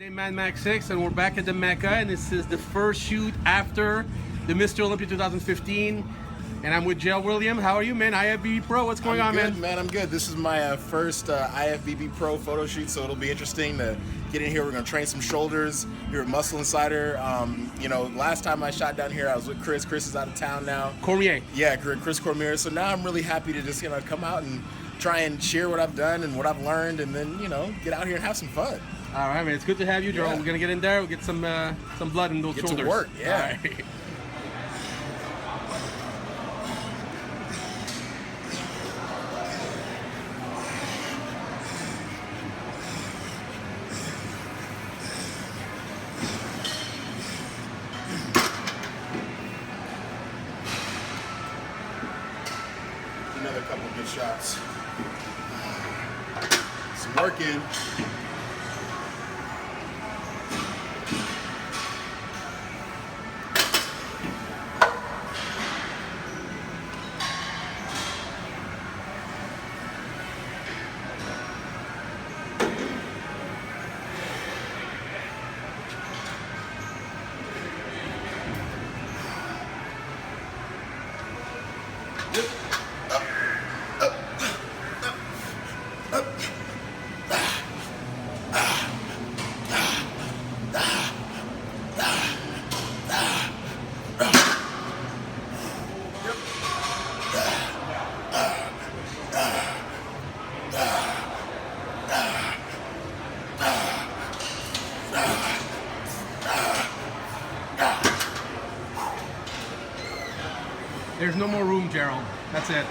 DaveMadMax 6, and we're back at the Mecca, and this is the first shoot after the Mr. Olympia 2015. And I'm with Gerald Williams. How are you, man? IFBB Pro, what's going on, man? Man, I'm good. This is my first IFBB Pro photo shoot, so it'll be interesting to get in here. We're going to train some shoulders here at Muscle Insider. You know, last time I shot down here, I was with Chris. Chris is out of town now. Cormier. Yeah, Chris Cormier. So now I'm really happy to just, come out and try and share what I've done and what I've learned, and then, get out here and have some fun. All right, man. It's good to have you, Gerald. Yeah. We're going to get in there. We'll get some blood in those shoulders. Get to work, yeah. All right. Another couple of good shots. Some work in. There's no more room, Gerald. That's it.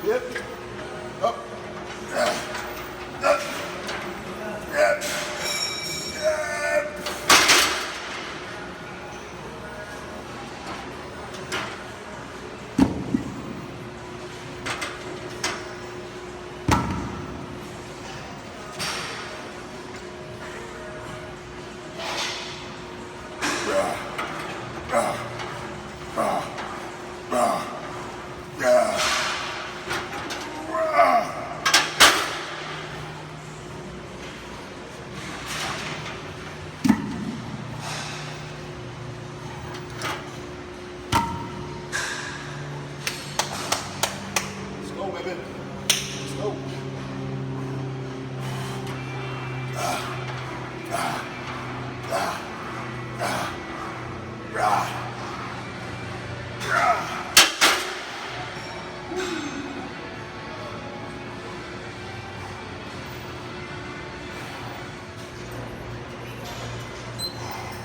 Yep. Up. Up.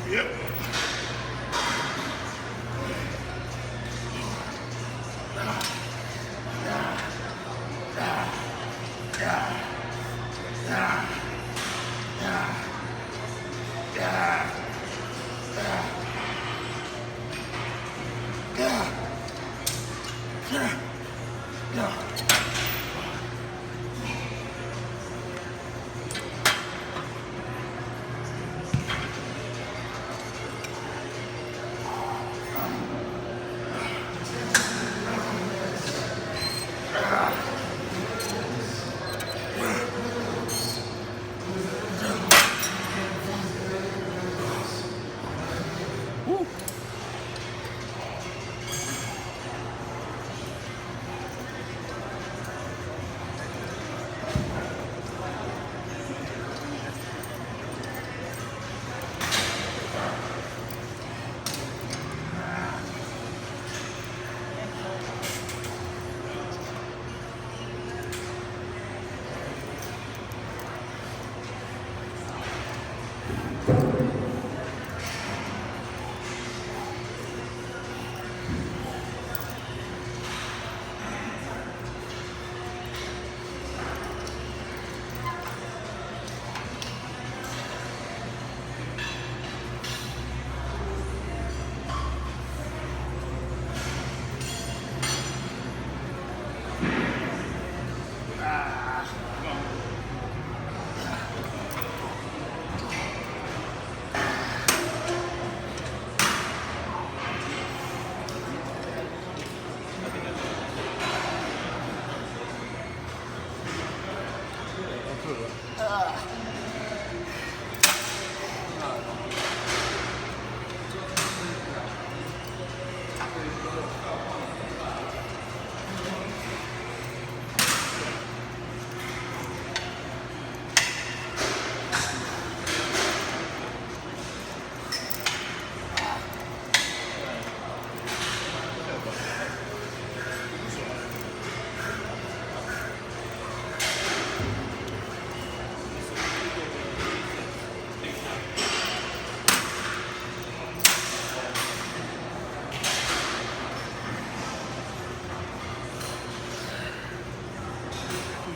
Yep. Yep.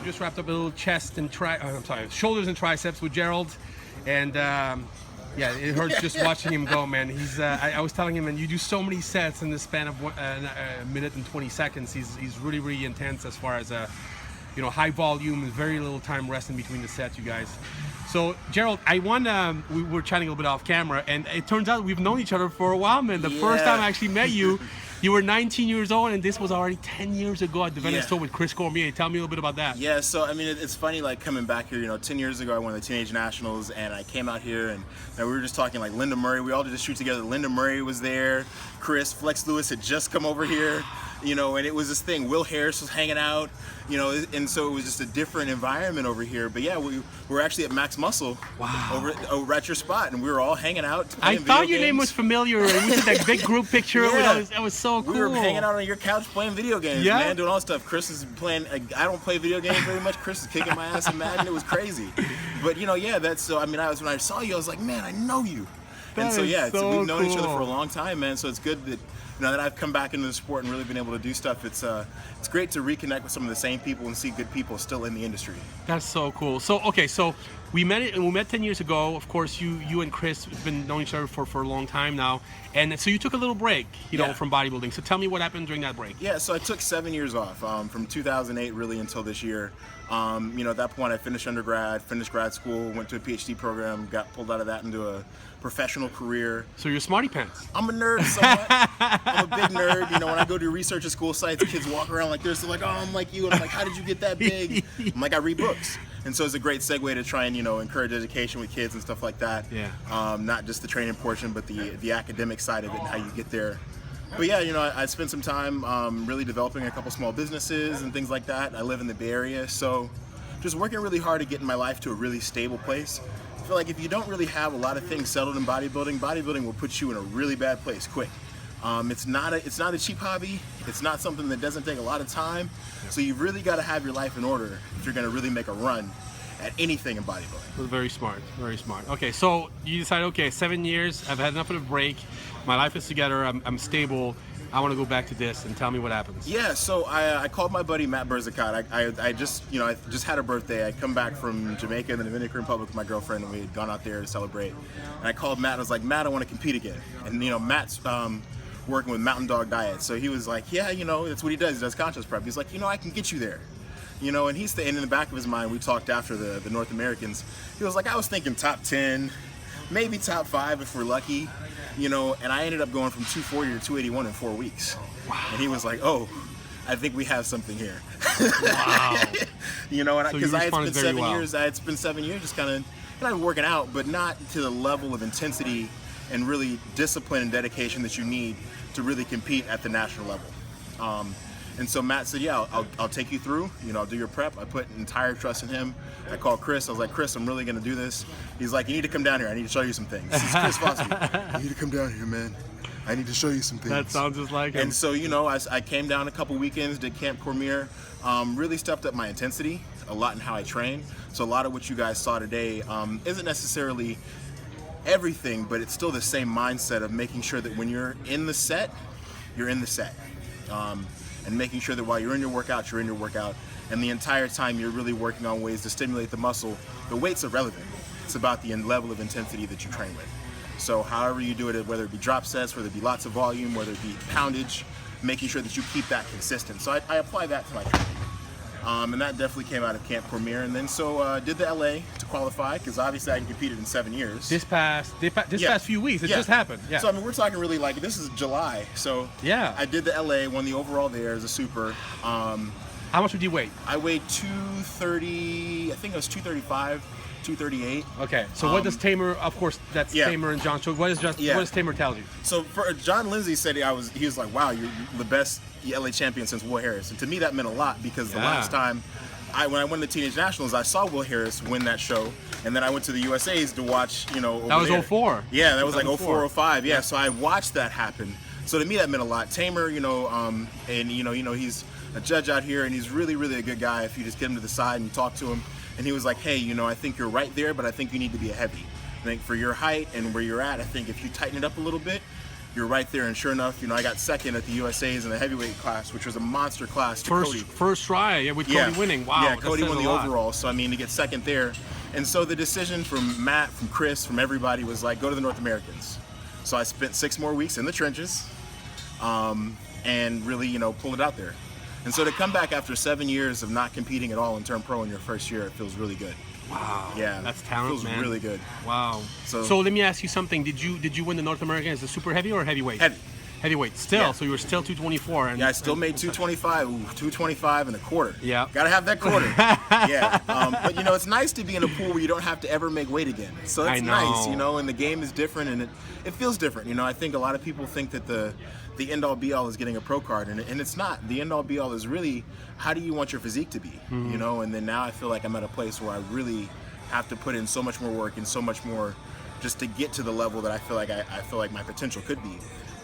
Just wrapped up a little chest and shoulders and triceps with Gerald, and yeah, it hurts just watching him go, man. He's I was telling him, and you do so many sets in the span of a minute and 20 seconds. He's really intense as far as you know, high volume and very little time rest in between the sets, you guys. So Gerald, we were chatting a little bit off camera, and it turns out we've known each other for a while, man. The first time I actually met you, You were 19 years old, and this was already 10 years ago at the Venice Yeah. tour with Chris Cormier. Tell me a little bit about that. Yeah, so I mean, it's funny, like coming back here. 10 years ago, I won the Teenage Nationals, and I came out here, and we were just talking like Linda Murray. We all did a shoot together. Linda Murray was there. Chris, Flex Lewis had just come over here, and it was this thing. Will Harris was hanging out, and so it was just a different environment over here. But yeah, we were actually at Max Muscle, over at your spot, and we were all hanging out. I thought your name was familiar. We did that big group picture. Yeah. That was so cool. We were hanging out on your couch playing video games, Yeah. man, doing all this stuff. Chris is playing. I don't play video games very much. Chris is kicking my ass in Madden. It was crazy. But yeah, that's so. I mean, when I saw you, I was like, man, I know you. And so yeah, we've known each other for a long time, man. So it's good that that I've come back into the sport and really been able to do stuff. It's great to reconnect with some of the same people and see good people still in the industry. That's so cool. So we met 10 years ago. Of course, you and Chris have been knowing each other for a long time now, and so you took a little break, from bodybuilding. So tell me what happened during that break. Yeah, so I took 7 years off, from 2008 really until this year. At that point I finished undergrad, finished grad school, went to a PhD program, got pulled out of that into a professional career. So you're smarty pants. I'm a nerd somewhat. I'm a big nerd. When I go to research at school sites, kids walk around like this. They're like, oh, I'm like you. And I'm like, how did you get that big? I'm like, I read books. And so it's a great segue to try and, encourage education with kids and stuff like that. Yeah. Not just the training portion, but the academic side of it and how you get there. But yeah, I spent some time really developing a couple small businesses and things like that. I live in the Bay Area, so just working really hard to get in my life to a really stable place. I feel like if you don't really have a lot of things settled in bodybuilding will put you in a really bad place quick. It's not a cheap hobby. It's not something that doesn't take a lot of time. So you've really got to have your life in order if you're going to really make a run at anything in bodybuilding. Very smart, very smart. Okay, so you decided, okay, 7 years, I've had enough of a break, my life is together, I'm stable, I want to go back to this, and tell me what happens. Yeah, so I called my buddy Matt Berzacot. I just had a birthday. I come back from Jamaica and the Dominican Republic with my girlfriend, and we had gone out there to celebrate. And I called Matt, and I was like, Matt, I want to compete again. And Matt's working with Mountain Dog Diet, so he was like, yeah, that's what he does. He does conscious prep. He's like, I can get you there. And he's and in the back of his mind, we talked after the North Americans. He was like, I was thinking top 10, maybe top 5 if we're lucky, and I ended up going from 240 to 281 in 4 weeks. Wow. And he was like, oh, I think we have something here. Wow. Because I had spent 7 years just kind of working out, but not to the level of intensity and really discipline and dedication that you need to really compete at the national level. And so Matt said, yeah, I'll take you through, I'll do your prep. I put entire trust in him. I called Chris. I was like, Chris, I'm really going to do this. He's like, you need to come down here. I need to show you some things. This is Chris Foskey. You need to come down here, man. I need to show you some things. That sounds just like him. And so, I came down a couple weekends, did Camp Cormier, really stepped up my intensity a lot in how I train. So a lot of what you guys saw today isn't necessarily everything, but it's still the same mindset of making sure that when you're in the set, you're in the set. And making sure that while you're in your workout, you're in your workout. And the entire time you're really working on ways to stimulate the muscle. The weight's irrelevant. It's about the level of intensity that you train with. So however you do it, whether it be drop sets, whether it be lots of volume, whether it be poundage, making sure that you keep that consistent. So I apply that to my training. And that definitely came out of Camp Cormier. And then did the LA to qualify, because obviously I hadn't competed in 7 years. This past few weeks, it just happened. Yeah. So we're talking really like, this is July. So yeah, I did the LA, won the overall there as a super. How much did you weigh? I weighed 230, I think it was 235, 238. Okay, so what does Tamer, of course, that's Tamer and John Cho, what does Tamer tell you? So John Lindsay said he was like, wow, you're the best LA champion since Will Harris. And to me that meant a lot, because the last time, when I won the Teenage Nationals, I saw Will Harris win that show, and then I went to the USA's to watch, over That was there. 04. Yeah, that was like 04, 05. Yeah, so I watched that happen. So to me that meant a lot. Tamer, and he's a judge out here, and he's really, really a good guy if you just get him to the side and you talk to him. And he was like, hey, I think you're right there, but I think you need to be a heavy. I think for your height and where you're at, I think if you tighten it up a little bit, you're right there. And sure enough, I got second at the USA's in the heavyweight class, which was a monster class to Cody. First try, with Cody winning. Wow. Yeah, Cody won the overall. So, to get second there. And so the decision from Matt, from Chris, from everybody was like, go to the North Americans. So I spent 6 more weeks in the trenches and really, pull it out there. And so to come back after 7 years of not competing at all in Turn Pro in your first year, it feels really good. Wow. Yeah. That's talent, it feels really good. Wow. So let me ask you something. Did you win the North American as a super heavy or heavyweight? Heavy. Heavyweight still, Yeah. so you were still 224. And Yeah, I still made 225, 225 and a quarter. Yeah. Gotta have that quarter. Yeah. But you know, it's nice to be in a pool where you don't have to ever make weight again. So it's nice, you know, and the game is different and it feels different. You know, I think a lot of people think that the end all be all is getting a pro card, and it's not. The end all be all is really how do you want your physique to be, you know, and then now I feel like I'm at a place where I really have to put in so much more work and so much more just to get to the level that I feel like my potential could be.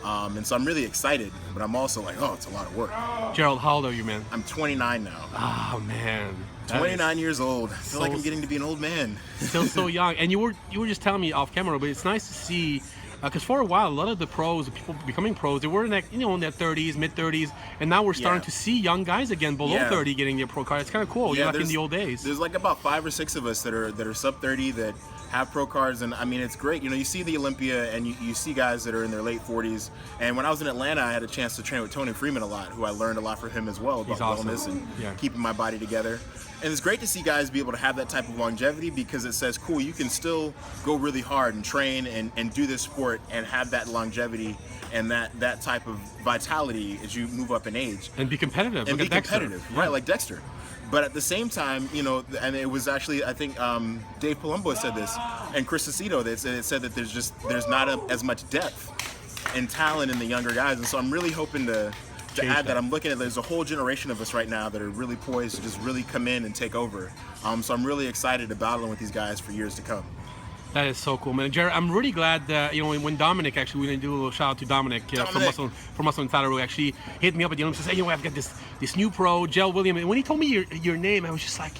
And so I'm really excited, but I'm also like, oh, it's a lot of work. Gerald, how old are you, man? I'm 29 now. Oh man, 29 years old. I feel like I'm getting to be an old man. Still so young. And you were just telling me off camera, but it's nice to see, because for a while, a lot of the pros, the people becoming pros, they were in that, you know, in their 30s, mid 30s, and now we're starting to see young guys again below 30 getting their pro card. It's kind of cool. Yeah, like in the old days. There's like about 5 or 6 of us that are sub 30 that have pro cards, and I mean, it's great. You know, you see the Olympia and you see guys that are in their late 40s. And when I was in Atlanta, I had a chance to train with Tony Freeman a lot, who I learned a lot from him as well about wellness and keeping my body together. And it's great to see guys be able to have that type of longevity, because it says, cool, you can still go really hard and train and do this sport and have that longevity and that type of vitality as you move up in age. And be competitive. And Look be at Dexter. competitive, right, like Dexter. But at the same time, you know, and it was actually, I think Dave Palumbo said this, and Chris Aceto, they said that there's not as much depth and talent in the younger guys. And so I'm really hoping to add that. I'm looking at, there's a whole generation of us right now that are really poised to just really come in and take over. So I'm really excited to battle with these guys for years to come. That is so cool, man. Jared, I'm really glad that, you know, when Dominic, actually, we're going to do a little shout out to Dominic from Muscle and Fat, who actually hit me up at the Olympics and said, hey, you know, I've got this new pro, Gerald Williams. And when he told me your name, I was just like,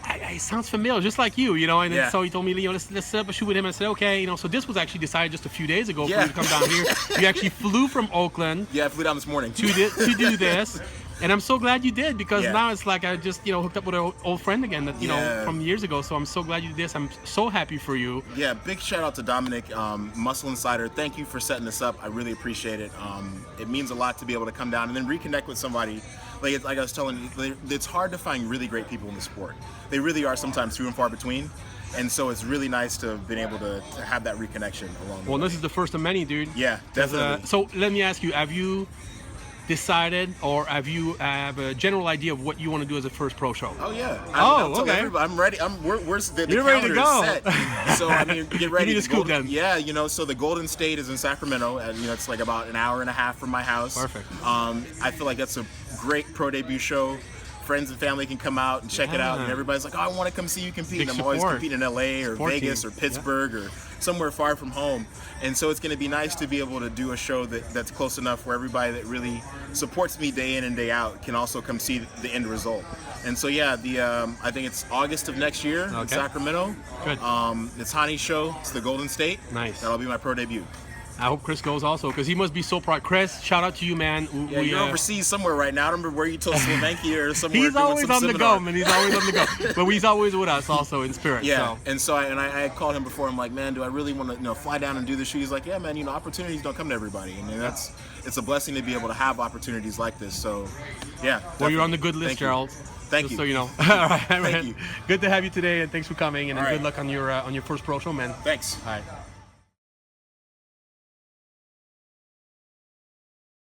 it sounds familiar, just like you know. And then so he told me, you know, let's set up a shoot with him. And I said, okay, you know. So this was actually decided just a few days ago for you to come down here. You actually flew from Oakland. Yeah, I flew down this morning to do this. And I'm so glad you did, because now it's like I just, you know, hooked up with an old friend again that, you know, from years ago. So I'm so glad you did this. I'm so happy for you. Yeah, big shout out to Dominic, Muscle Insider. Thank you for setting this up. I really appreciate it. It means a lot to be able to come down and then reconnect with somebody. Like I was telling you, it's hard to find really great people in the sport. They really are sometimes few and far between. And so it's really nice to have been able to have that reconnection along the way. Well, this is the first of many, dude. Yeah, definitely. So let me ask you, have you decided, or have you have a general idea of what you want to do as a first pro show? Oh yeah. Okay. I'm ready. You're ready to go. Set. So I mean, get ready. Give me the scoop then. Yeah, you know, so the Golden State is in Sacramento, and you know, it's like about an hour and a half from my house. Perfect. I feel like that's a great pro debut show. Friends and family can come out and check it out, and everybody's like, oh, I want to come see you compete. And I'm always competing in LA or Vegas or Pittsburgh or somewhere far from home. And so it's going to be nice to be able to do a show that's close enough where everybody that really supports me day in and day out can also come see the end result. And so yeah, I think it's August of next year in Sacramento. Good. It's Hani's show. It's the Golden State. Nice. That'll be my pro debut. I hope Chris goes also, because he must be so proud. Chris, shout out to you, man. You're overseas somewhere right now. I don't remember where you told Slovakia or somewhere. He's always on the go, man. He's always on the go. But he's always with us also in spirit. Yeah. So. And so I had called him before. I'm like, man, do I really want to, you know, fly down and do this show? He's like, yeah, man, you know, opportunities don't come to everybody. And it's a blessing to be able to have opportunities like this. So, yeah. Well, definitely. You're on the good list, Gerald. Thank you. So you know. All right, Thank you. Good to have you today, and thanks for coming. And good luck on your first pro show, man. Thanks. All right.